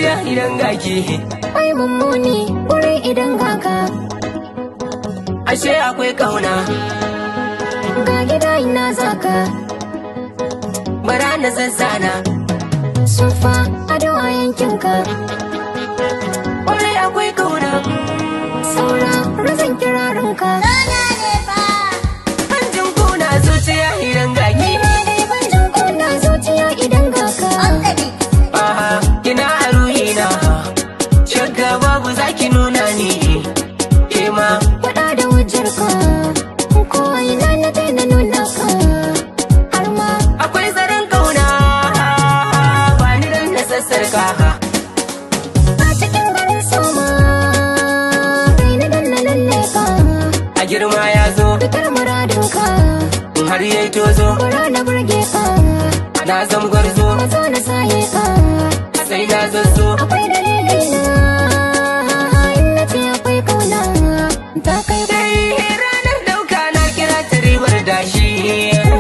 zuciya idan gaki. Ai mummuni wurin idan gaka. Ashe akwai kauna. Ga gida ina zaka. Bara na zazzana. Sufa ado a yankinka. Kwarai akwai kauna. Saura razan kirarinka. Banjin kuna zuciya idan gaki. Banjin kuna zuciya idan gaka. Aha, kina a ruhina. Shakka babu zaki nuna ni. Kema Faɗa da hujjarka. Ko ina na daina nuna ka. Har ma akwai zaren kauna. Ba ni dan na sassarka. a cikin garin soma. Kai na danna lalle ka. A girma ya zo. Fitar muradinka. Har yayi tozo. Bara na burge ka. Na zam gwarzo. Mazo na saye ka. Sai na zazzo. Akwai dalilai na. In na ce akwai kauna. Ta kai Sai ranar dauka na kira ta ribar dashi.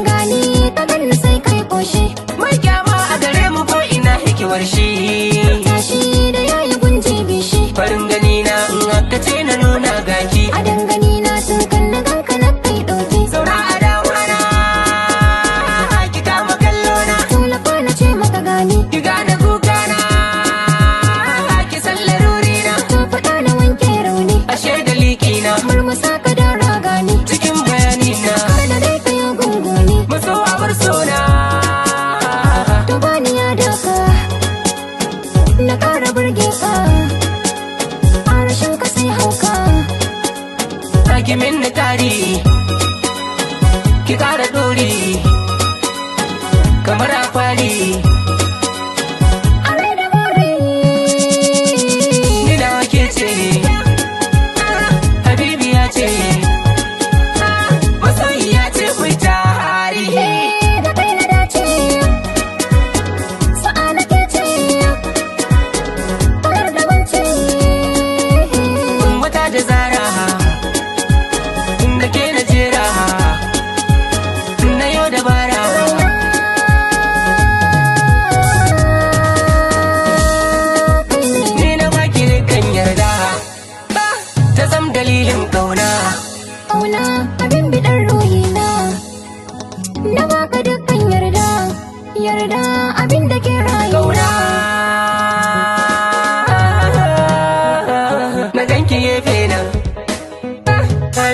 gani ta ganni sai kai koshi. Mai kyama a gare mu ko ina hikimar shi. Tashi da yayi gunji bishi. Farin gani na in aka ce na nuna gaki. A dangane na sun kan na ganka na kai ɗauki. Saura a dawana. Ki kama kallo na. Tallafa na ce maka gani. Ki gane kuka na. Ki san laruri na. Ta faɗa na wanke rauni. Ashe da liki na. Murmusa ka da ragani. Cikin bayani na. Kada dai ka yi gunguni. Maso a bar sona. To bani ya daka. Na ƙara burge ka. A rashin ka sai hauka. Ki min na tari. Ki kara dori. Kamar a kwali. Are da bari. Ni nawa ke ce. Habibiya ce. Masoyiya ce mai tarihi. Da kai na dace. Sa'a na ke ce. Kamar da wance. Wata da zara. Da ke na jera. Na yau dabara. Ni na baki dukkan yarda. Ta zam dalilin kauna. Ƙauna abin biɗar ruhina. Na baka dukkan yarda. Yarda abin da ke rayu. Kauna. Na ganki gefe nan.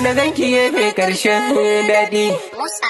Na ganki gefe ƙarshen daɗi. Musa